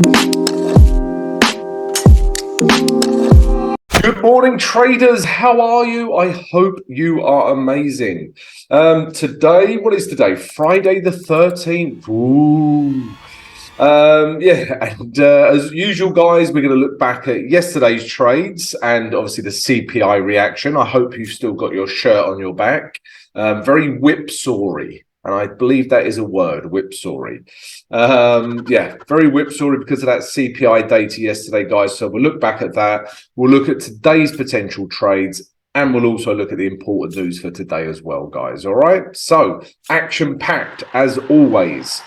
Good morning, traders. How are you? I hope you are amazing. Today, what is today? Friday the 13th. Ooh. As usual, guys, we're going to look back at yesterday's trades and obviously the CPI reaction. I hope you've still got your shirt on your back. Very whipsaw-y. And I believe that is a word, whipsaw-y. Very whipsaw-y because of that CPI data yesterday, guys. So we'll look back at that. We'll look at today's potential trades, and we'll also look at the important news for today as well, guys. All right. So action-packed as always.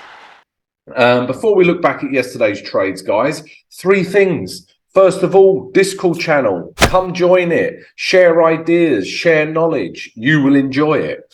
Before we look back at yesterday's trades, guys, three things. First of all, Discord channel. Come join it. Share ideas. Share knowledge. You will enjoy it.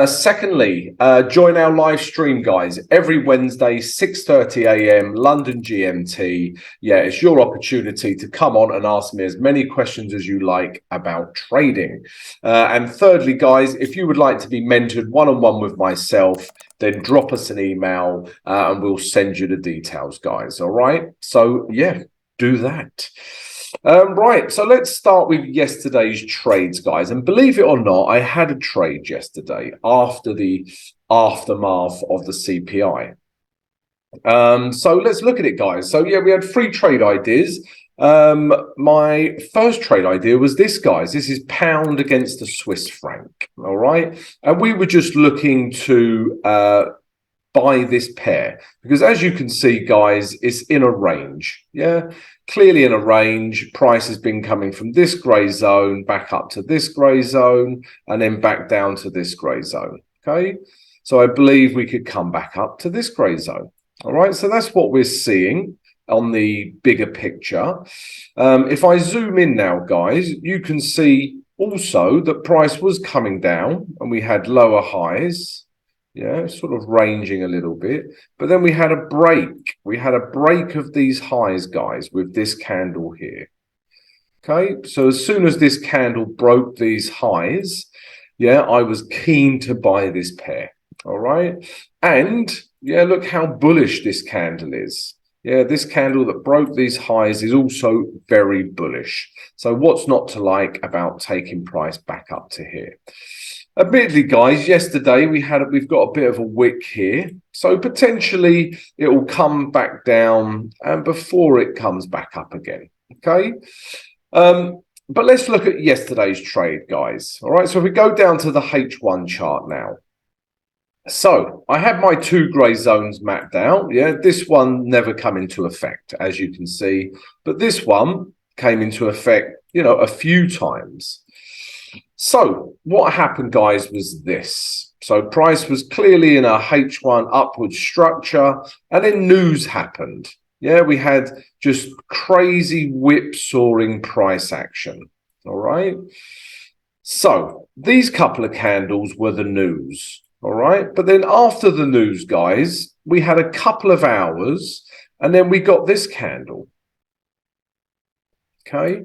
Secondly, join our live stream, guys, every Wednesday, 6:30 a.m. London GMT. Yeah, it's your opportunity to come on and ask me as many questions as you like about trading. And thirdly, guys, if you would like to be mentored one-on-one with myself, then drop us an email and we'll send you the details, guys. All right. So, yeah, do that. Right, so let's start with yesterday's trades, guys. And believe it or not, I had a trade yesterday after the aftermath of the CPI. So let's look at it, guys. So yeah, we had three trade ideas. My first trade idea was this, guys. This is pound against the Swiss franc. All right, and we were just looking to buy this pair because, as you can see, guys, it's in a range. Yeah, clearly in a range. Price has been coming from this grey zone back up to this grey zone and then back down to this grey zone. Okay, so I believe we could come back up to this grey zone. All right, so that's what we're seeing on the bigger picture. If I zoom in now, guys, you can see also that price was coming down and we had lower highs. Yeah, sort of ranging a little bit. But then we had a break. We had a break of these highs, guys, with this candle here. Okay, so as soon as this candle broke these highs, yeah, I was keen to buy this pair. All right. And yeah, look how bullish this candle is. Yeah, this candle that broke these highs is also very bullish. So what's not to like about taking price back up to here? Admittedly, guys, yesterday we've got a bit of a wick here, so potentially it will come back down and before it comes back up again. Okay, but let's look at yesterday's trade, guys. All right, so if we go down to the H1 chart now. So I had my two grey zones mapped out. Yeah, this one never come into effect, as you can see, but this one came into effect, you know, a few times. So what happened, guys, was this. So price was clearly in a H1 upward structure, and then news happened. Yeah, we had just crazy whipsawing price action. All right. So these couple of candles were the news. All right. But then after the news, guys, we had a couple of hours and then we got this candle. Okay.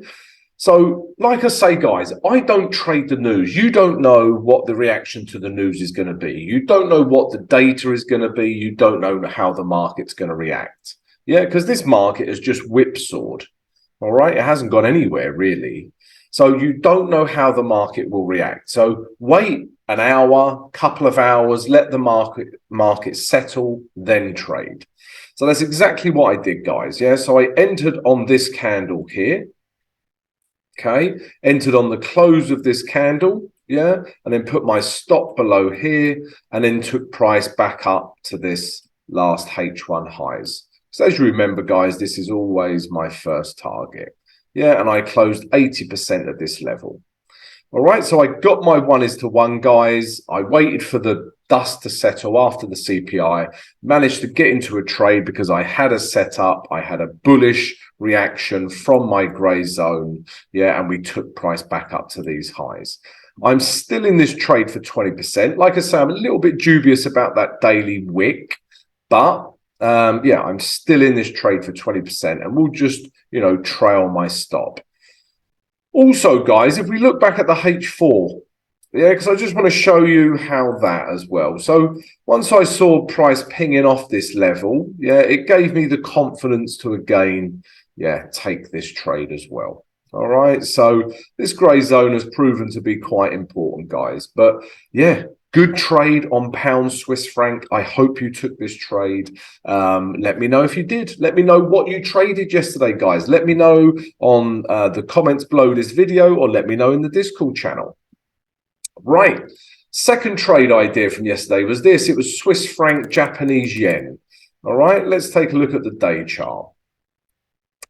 So, like I say, guys, I don't trade the news. You don't know what the reaction to the news is going to be. You don't know what the data is going to be. You don't know how the market's going to react. Yeah, because this market has just whipsawed. All right, it hasn't gone anywhere, really. So you don't know how the market will react. So wait an hour, couple of hours, let the market settle, then trade. So that's exactly what I did, guys. Yeah, so I entered on this candle here. Okay, entered on the close of this candle, yeah, and then put my stop below here and then took price back up to this last H1 highs. So as you remember, guys, this is always my first target. Yeah, and I closed 80% at this level. All right, so I got my 1:1, guys. I waited for the dust to settle after the CPI, managed to get into a trade because I had a setup. I had a bullish reaction from my grey zone. Yeah, and we took price back up to these highs. I'm still in this trade for 20%. Like I say, I'm a little bit dubious about that daily wick, but yeah, I'm still in this trade for 20% and we'll just, you know, trail my stop. Also, guys, if we look back at the H4, Yeah, because I just want to show you how that as well. So once I saw price pinging off this level, yeah, it gave me the confidence to again, yeah, take this trade as well. All right, so this grey zone has proven to be quite important, guys. But yeah, good trade on pound Swiss franc. I hope you took this trade. Let me know if you did. Let me know what you traded yesterday, guys. Let me know on the comments below this video, or let me know in the Discord channel. Right. Second trade idea from yesterday was this. It was Swiss franc, Japanese yen. All right, let's take a look at the day chart.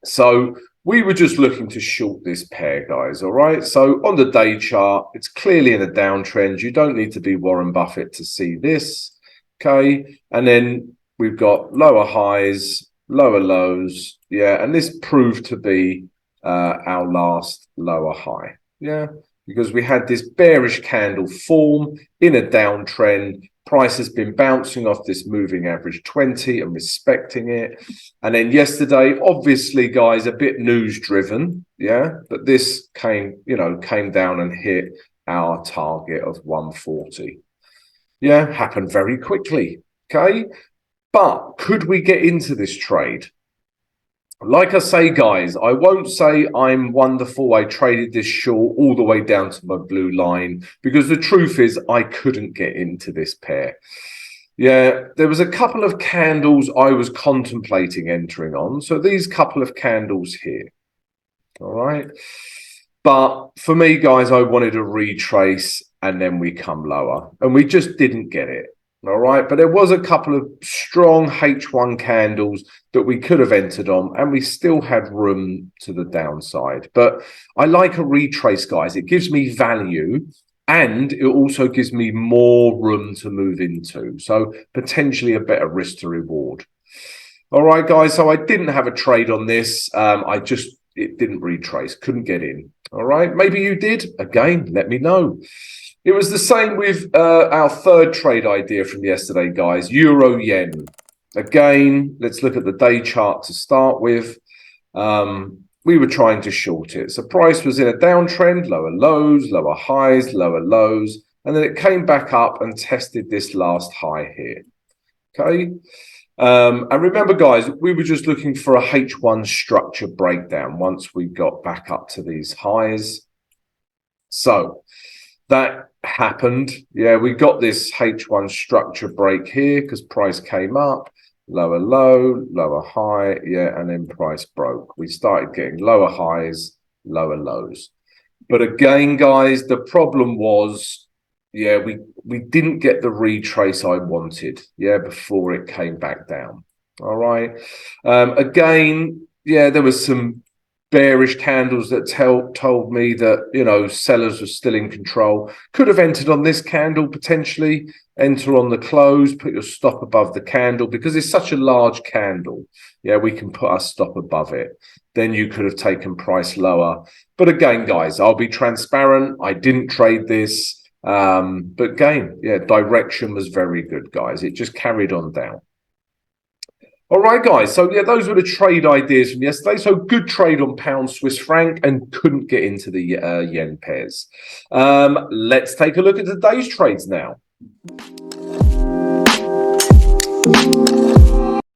So we were just looking to short this pair, guys. All right. So on the day chart, it's clearly in a downtrend. You don't need to be Warren Buffett to see this. Okay. And then we've got lower highs, lower lows. Yeah. And this proved to be our last lower high. Yeah. Because we had this bearish candle form in a downtrend. Price has been bouncing off this moving average 20 and respecting it. And then yesterday, obviously, guys, a bit news driven. Yeah. But this came down and hit our target of 140. Yeah. Happened very quickly. Okay. But could we get into this trade? Like I say, guys, I won't say I'm wonderful. I traded this short all the way down to my blue line, because the truth is I couldn't get into this pair. Yeah, there was a couple of candles I was contemplating entering on. So these couple of candles here. All right. But for me, guys, I wanted to retrace and then we come lower, and we just didn't get it. All right, but there was a couple of strong H1 candles that we could have entered on, and we still had room to the downside. But I like a retrace, guys. It gives me value, and it also gives me more room to move into. So potentially a better risk to reward. All right, guys. So I didn't have a trade on this. It didn't retrace, couldn't get in. All right, maybe you did. Again, let me know. It was the same with our third trade idea from yesterday, guys. Euro yen. Again, let's look at the day chart to start with. We were trying to short it. So price was in a downtrend, lower lows, lower highs, lower lows. And then it came back up and tested this last high here. Okay. And remember, guys, we were just looking for a H1 structure breakdown once we got back up to these highs. So that happened. Yeah, we got this H1 structure break here because price came up, lower low, lower high, yeah, and then price broke. We started getting lower highs, lower lows. But again, guys, the problem was, yeah, we didn't get the retrace I wanted, yeah, before it came back down. All right. Again, yeah, there was some bearish candles that told me that, you know, sellers were still in control. Could have entered on this candle, potentially enter on the close, put your stop above the candle, because it's such a large candle. Yeah, we can put our stop above it. Then you could have taken price lower. But again, guys, I'll be transparent. I didn't trade this. But again, yeah, direction was very good, guys. It just carried on down. All right, guys. So, yeah, those were the trade ideas from yesterday. So, good trade on pound Swiss franc and couldn't get into the yen pairs. Let's take a look at today's trades now.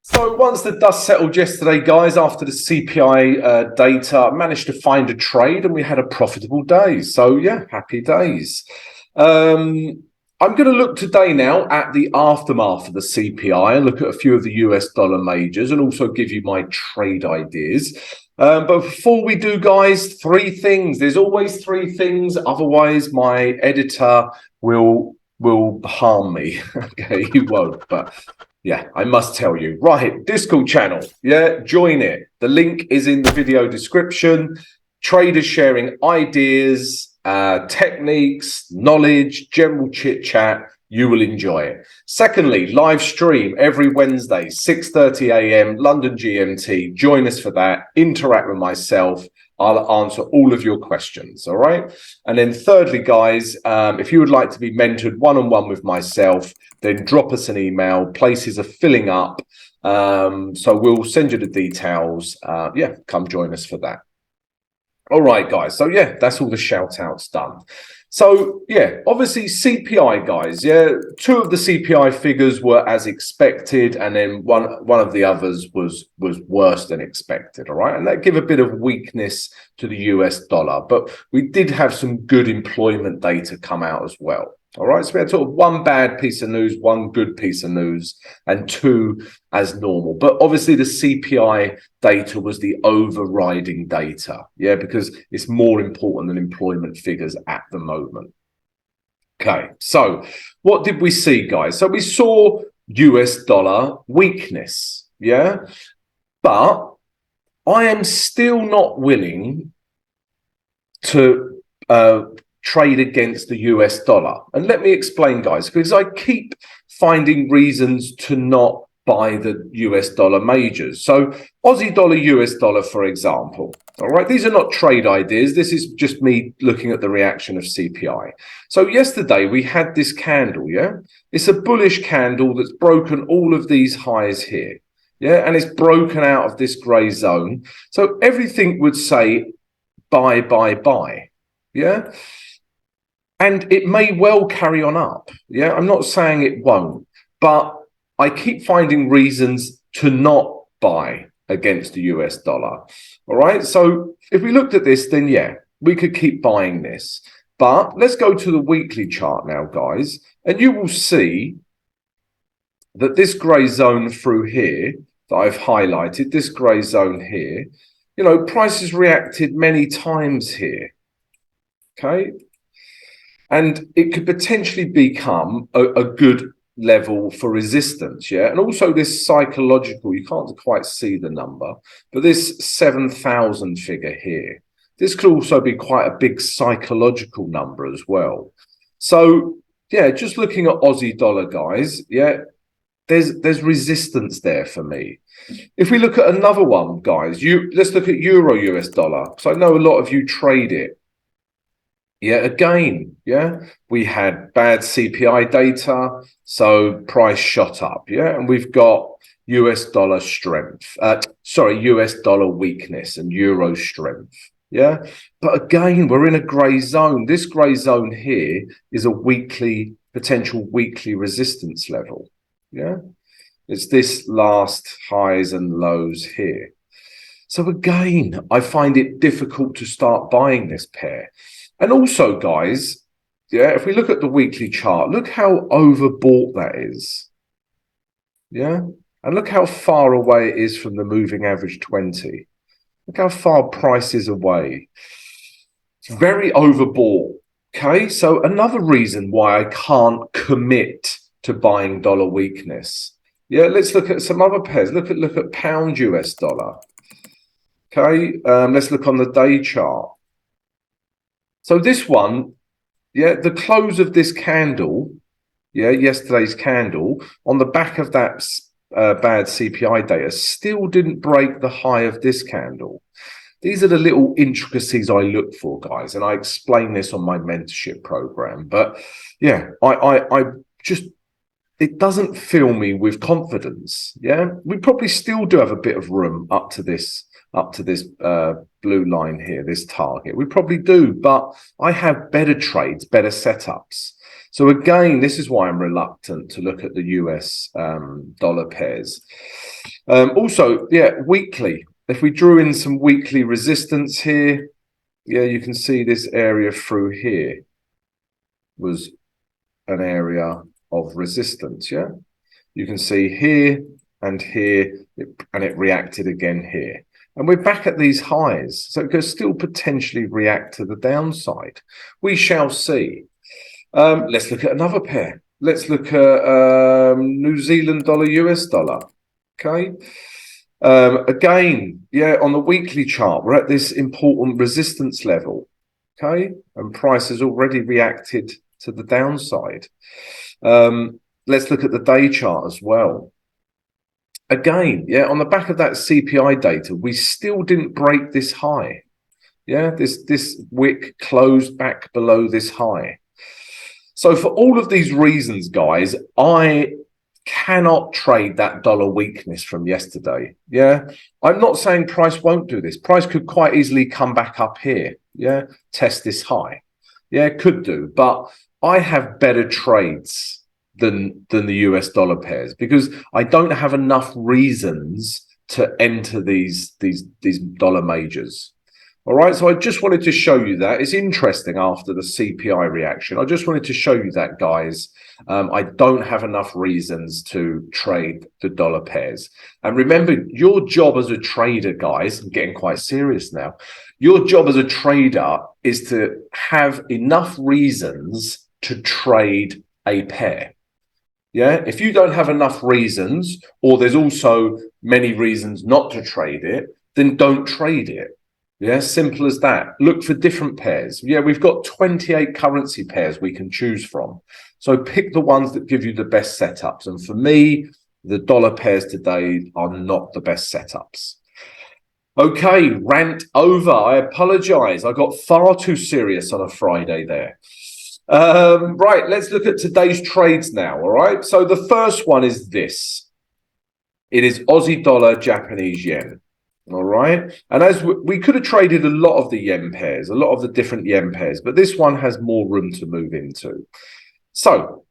So, once the dust settled yesterday, guys, after the CPI data, I managed to find a trade and we had a profitable day. So, yeah, happy days. I'm going to look today now at the aftermath of the CPI and look at a few of the US dollar majors and also give you my trade ideas. But before we do, guys, three things. There's always three things. Otherwise, my editor will harm me. Okay, he won't. But yeah, I must tell you. Right, Discord channel. Yeah, join it. The link is in the video description. Traders sharing ideas, techniques, knowledge, general chit chat. You will enjoy it. Secondly, live stream every Wednesday, 6:30 a.m. London GMT. Join us for that. Interact with myself. I'll answer all of your questions. All right. And then thirdly, guys, if you would like to be mentored one-on-one with myself, then drop us an email. Places are filling up. So we'll send you the details. Yeah, come join us for that. All right, guys. So yeah, that's all the shout outs done. So yeah, obviously CPI, guys. Yeah, two of the CPI figures were as expected, and then one of the others was worse than expected. All right, and that gave a bit of weakness to the US dollar, but we did have some good employment data come out as well. All right, so we had sort of one bad piece of news, one good piece of news, and two as normal. But obviously the CPI data was the overriding data, yeah, because it's more important than employment figures at the moment. Okay, so what did we see, guys? So we saw US dollar weakness, yeah, but I am still not willing to trade against the US dollar. And let me explain, guys, because I keep finding reasons to not buy the US dollar majors. So Aussie dollar, US dollar, for example. All right, these are not trade ideas. This is just me looking at the reaction of CPI. So yesterday we had this candle, yeah? It's a bullish candle that's broken all of these highs here. Yeah, and it's broken out of this gray zone. So everything would say buy, buy, buy. Yeah. And it may well carry on up. Yeah. I'm not saying it won't, but I keep finding reasons to not buy against the US dollar. All right. So if we looked at this, then yeah, we could keep buying this. But let's go to the weekly chart now, guys. And you will see that this gray zone through here that I've highlighted, this gray zone here, you know, prices reacted many times here. Okay. And it could potentially become a good level for resistance, yeah? And also this psychological, you can't quite see the number, but this 7,000 figure here, this could also be quite a big psychological number as well. So, yeah, just looking at Aussie dollar, guys, yeah, there's resistance there for me. If we look at another one, guys, let's look at Euro US dollar. So I know a lot of you trade it. Yeah, again, yeah, we had bad CPI data, so price shot up, yeah, and we've got US dollar strength, US dollar weakness and euro strength, yeah. But again, we're in a grey zone. This grey zone here is a potential weekly resistance level, yeah. It's this last highs and lows here. So again, I find it difficult to start buying this pair. And also, guys, yeah, if we look at the weekly chart, look how overbought that is. Yeah. And look how far away it is from the moving average 20. Look how far price is away. It's very overbought. Okay. So another reason why I can't commit to buying dollar weakness. Yeah. Let's look at some other pairs. Look at pound US dollar. Okay. Let's look on the day chart. So this one, yeah, the close of this candle, yeah, yesterday's candle, on the back of that bad CPI data, still didn't break the high of this candle. These are the little intricacies I look for, guys, and I explain this on my mentorship program. But yeah, I just, it doesn't fill me with confidence. Yeah, we probably still do have a bit of room up to this blue line here, this target. We probably do, but I have better trades, better setups. So again, this is why I'm reluctant to look at the US dollar pairs. Also, yeah, weekly. If we drew in some weekly resistance here, yeah, you can see this area through here was an area of resistance, yeah? You can see here and here, and it reacted again here. And we're back at these highs, so it could still potentially react to the downside. We shall see. Let's look at another pair. Let's look at New Zealand dollar, US dollar. Okay. Again, yeah, on the weekly chart, we're at this important resistance level. Okay. And price has already reacted to the downside. Let's look at the day chart as well. Again, yeah, on the back of that CPI data, we still didn't break this high. Yeah, this wick closed back below this high. So for all of these reasons, guys, I cannot trade that dollar weakness from yesterday. Yeah, I'm not saying price won't do this. Price could quite easily come back up here. Yeah, test this high. Yeah, could do. But I have better trades than the US dollar pairs because I don't have enough reasons to enter these dollar majors. All right, so I just wanted to show you that. It's interesting after the CPI reaction. I just wanted to show you that, guys. I don't have enough reasons to trade the dollar pairs. And remember, your job as a trader, guys, I'm getting quite serious now. Your job as a trader is to have enough reasons to trade a pair. Yeah, if you don't have enough reasons, or there's also many reasons not to trade it, then don't trade it. Yeah, simple as that. Look for different pairs. Yeah, we've got 28 currency pairs we can choose from. So pick the ones that give you the best setups. And for me, the dollar pairs today are not the best setups. Okay, rant over. I apologize. I got far too serious on a Friday there. Right, let's look at today's trades now. All right. So the first one is this. It is Aussie dollar, Japanese yen. All right. And as we could have traded a lot of the yen pairs, a lot of the different yen pairs, but this one has more room to move into. So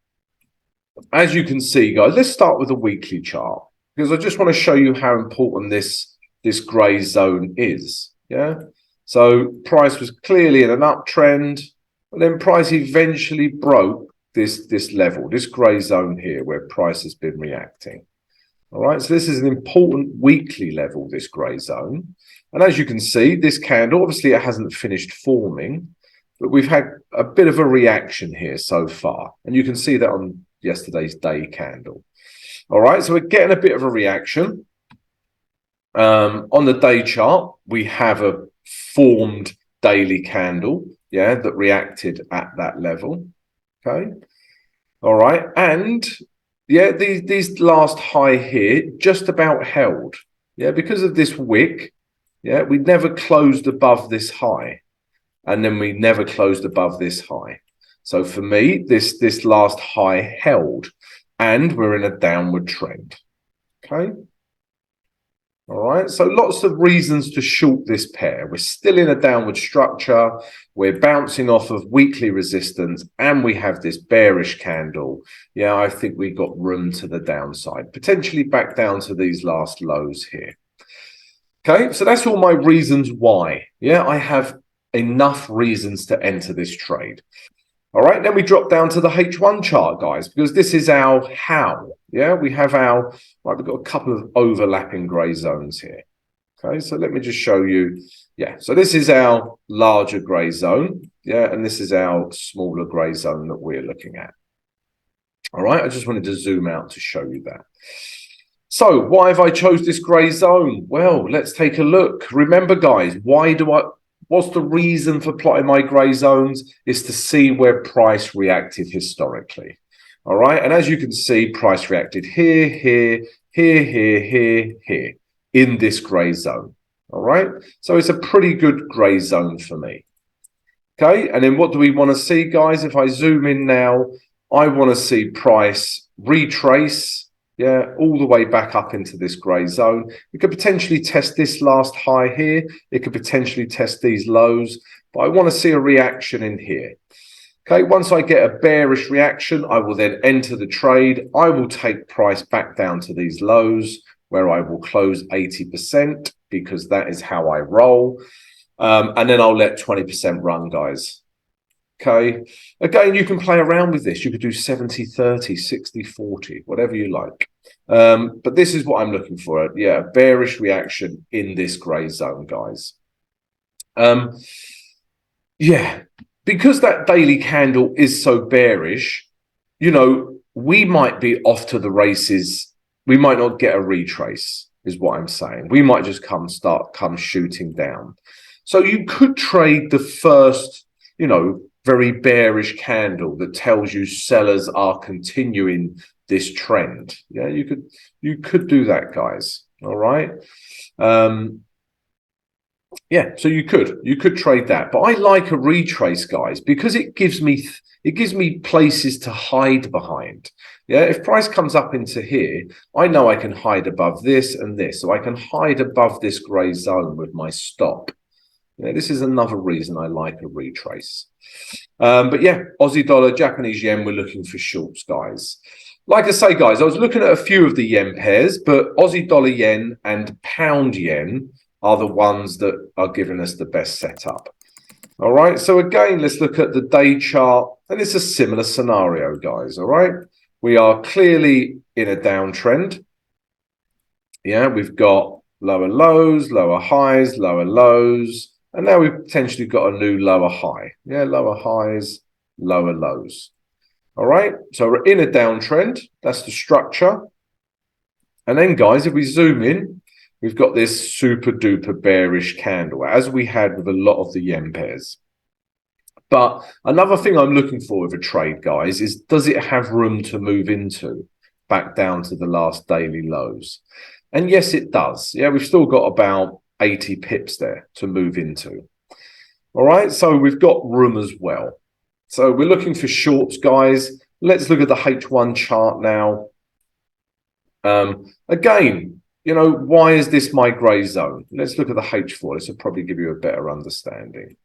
as you can see, guys, let's start with a weekly chart because I just want to show you how important this gray zone is. Yeah. So price was clearly in an uptrend, but then price eventually broke this level, this gray zone here where price has been reacting. All right, so this is an important weekly level, this grey zone. And as you can see, this candle, obviously it hasn't finished forming, but we've had a bit of a reaction here so far. And you can see that on yesterday's day candle. All right, so we're getting a bit of a reaction. On the day chart, we have a formed daily candle, yeah, that reacted at that level. Okay, all right, and yeah, these last high here just about held. Yeah, because of this wick, yeah, we never closed above this high. And then we never closed above this high. So for me, this last high held. And we're in a downward trend. Okay. All right, so lots of reasons to short this pair. We're still in a downward structure. We're bouncing off of weekly resistance, and we have this bearish candle. Yeah, I think we got room to the downside, potentially back down to these last lows here. Okay, so that's all my reasons why. Yeah, I have enough reasons to enter this trade. All right, then we drop down to the H1 chart, guys, because this is our how. Yeah, we have our, right, we've got a couple of overlapping grey zones here. Okay, so let me just show you. Yeah, so this is our larger grey zone. Yeah, and this is our smaller grey zone that we're looking at. All right, I just wanted to zoom out to show you that. So why have I chose this grey zone? Well, let's take a look. Remember, guys, what's the reason for plotting my grey zones is to see where price reacted historically. All right. And as you can see, price reacted here, here, here, here, here, here in this grey zone. All right. So it's a pretty good grey zone for me. Okay. And then what do we want to see, guys? If I zoom in now, I want to see price retrace. Yeah, all the way back up into this grey zone. It could potentially test this last high here. It could potentially test these lows, but I want to see a reaction in here. Okay, once I get a bearish reaction, I will then enter the trade. I will take price back down to these lows where I will close 80% because that is how I roll. And then I'll let 20% run, guys. Okay, again, you can play around with this. You could do 70, 30, 60, 40, whatever you like. But this is what I'm looking for. Yeah, bearish reaction in this grey zone, guys. Yeah, because that daily candle is so bearish, you know, we might be off to the races. We might not get a retrace, is what I'm saying. We might just come shooting down. So you could trade the first, you know, very bearish candle that tells you sellers are continuing this trend. Yeah, you could do that, guys. All right. Yeah, so you could trade that, but I like a retrace, guys, because it gives me places to hide behind. Yeah, if price comes up into here, I know I can hide above this and this, so I can hide above this grey zone with my stop. Yeah, this is another reason I like a retrace. But yeah, Aussie dollar, Japanese yen, we're looking for shorts, guys. Like I say, guys, I was looking at a few of the yen pairs, but Aussie dollar yen and pound yen are the ones that are giving us the best setup. All right, so again, let's look at the day chart, and it's a similar scenario, guys. All right, we are clearly in a downtrend. Yeah, we've got lower lows, lower highs, lower lows, and now we've potentially got a new lower high. Yeah, lower highs, lower lows. All right, so we're in a downtrend. That's the structure. And then, guys, if we zoom in, we've got this super duper bearish candle, as we had with a lot of the yen pairs. But another thing I'm looking for with a trade, guys, is does it have room to move into back down to the last daily lows? And yes, it does. Yeah, we've still got about 80 pips there to move into. All right, so we've got room as well. So we're looking for shorts, guys. Let's look at the H1 chart now. Again, you know, why is this my grey zone? Let's look at the H4. This will probably give you a better understanding.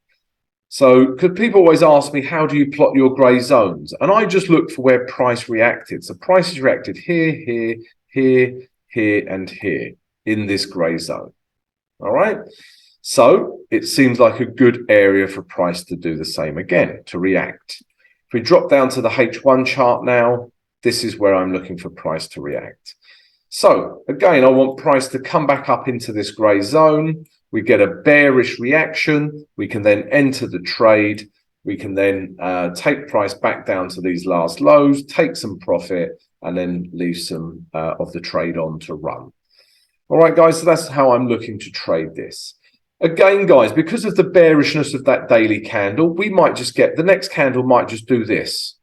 So, because people always ask me, how do you plot your grey zones? And I just look for where price reacted. So price has reacted here, here, here, here, and here in this grey zone. All right. So it seems like a good area for price to do the same again, to react. If we drop down to the H1 chart now, this is where I'm looking for price to react. So again, I want price to come back up into this grey zone. We get a bearish reaction. We can then enter the trade. We can then take price back down to these last lows, take some profit, and then leave some of the trade on to run. All right, guys, so that's how I'm looking to trade this. Again, guys, because of the bearishness of that daily candle, we might just get the next candle might just do this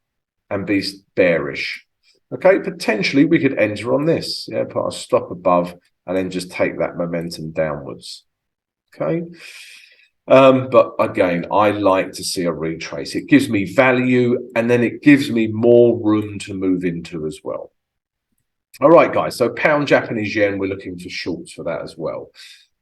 and be bearish. Okay, potentially we could enter on this. Yeah, put a stop above and then just take that momentum downwards. Okay. But again, I like to see a retrace. It gives me value and then it gives me more room to move into as well. All right, guys, so pound Japanese yen, we're looking for shorts for that as well.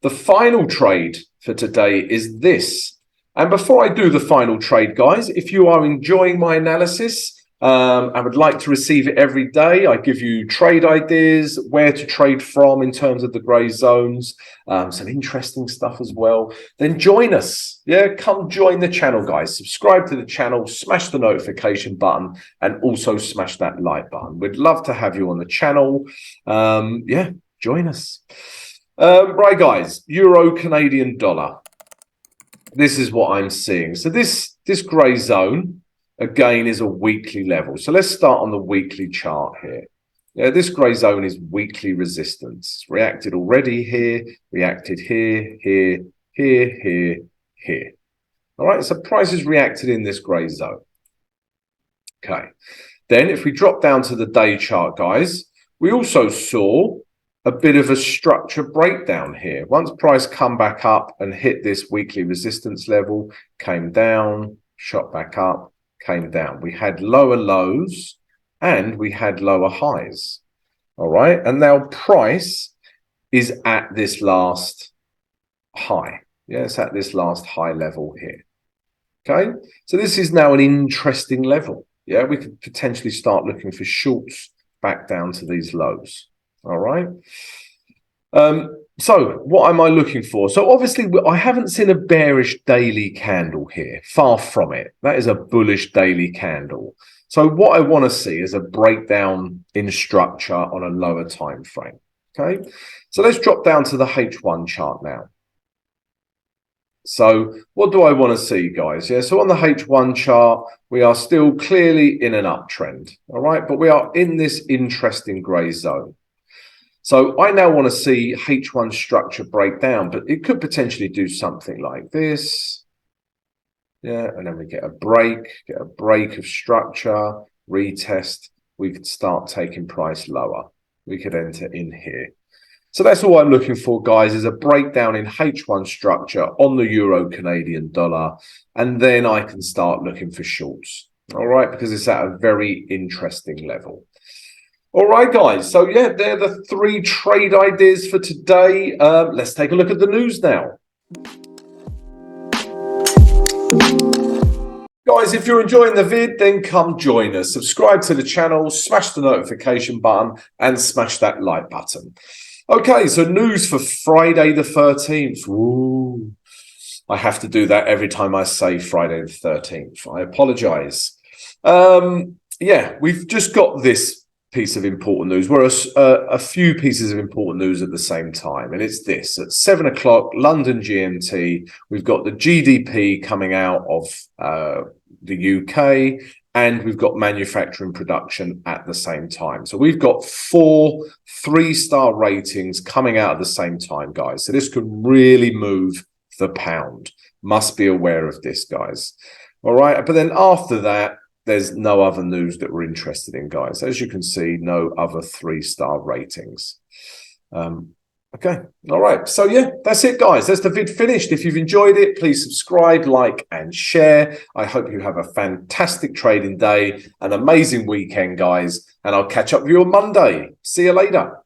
The final trade for today is this. And before I do the final trade, guys, if you are enjoying my analysis, I would like to receive it every day. I give you trade ideas, where to trade from in terms of the grey zones, some interesting stuff as well. Then join us. Yeah, come join the channel, guys. Subscribe to the channel, smash the notification button, and also smash that like button. We'd love to have you on the channel. Yeah, join us. Right, guys, Euro Canadian dollar. This is what I'm seeing. So this grey zone, again, is a weekly level. So let's start on the weekly chart here. Yeah, this grey zone is weekly resistance. Reacted already here, reacted here, here, here, here, here. All right, so price has reacted in this grey zone. Okay. Then if we drop down to the day chart, guys, we also saw a bit of a structure breakdown here. Once price come back up and hit this weekly resistance level, came down, shot back up, came down. We had lower lows and we had lower highs. All right. And now price is at this last high. Yeah, it's at this last high level here. Okay. So this is now an interesting level. Yeah, we could potentially start looking for shorts back down to these lows. All right. So what am I looking for? So obviously I haven't seen a bearish daily candle here. Far from it. That is a bullish daily candle. So what I want to see is a breakdown in structure on a lower time frame. Okay. So let's drop down to the H1 chart now. So what do I want to see, guys? Yeah, so on the H1 chart, we are still clearly in an uptrend. All right, but we are in this interesting grey zone. So I now want to see H1 structure break down, but it could potentially do something like this. Yeah, and then we get a break of structure, retest. We could start taking price lower. We could enter in here. So that's all I'm looking for, guys, is a breakdown in H1 structure on the euro Canadian dollar. And then I can start looking for shorts. All right, because it's at a very interesting level. All right, guys. So, yeah, they're the 3 trade ideas for today. Let's take a look at the news now. Guys, if you're enjoying the vid, then come join us. Subscribe to the channel, smash the notification button, and smash that like button. Okay, so news for Friday the 13th. Ooh, I have to do that every time I say Friday the 13th. I apologize. Yeah, we've just got this piece of important news. We're a few pieces of important news at the same time, and it's this. At 7 o'clock, London GMT, we've got the GDP coming out of the UK, and we've got manufacturing production at the same time. So we've got 4 3-star ratings coming out at the same time, guys. So this could really move the pound. Must be aware of this, guys. All right. But then after that, there's no other news that we're interested in, guys. As you can see, no other 3-star ratings. Okay. All right. So, yeah, that's it, guys. That's the vid finished. If you've enjoyed it, please subscribe, like, and share. I hope you have a fantastic trading day, an amazing weekend, guys, and I'll catch up with you on Monday. See you later.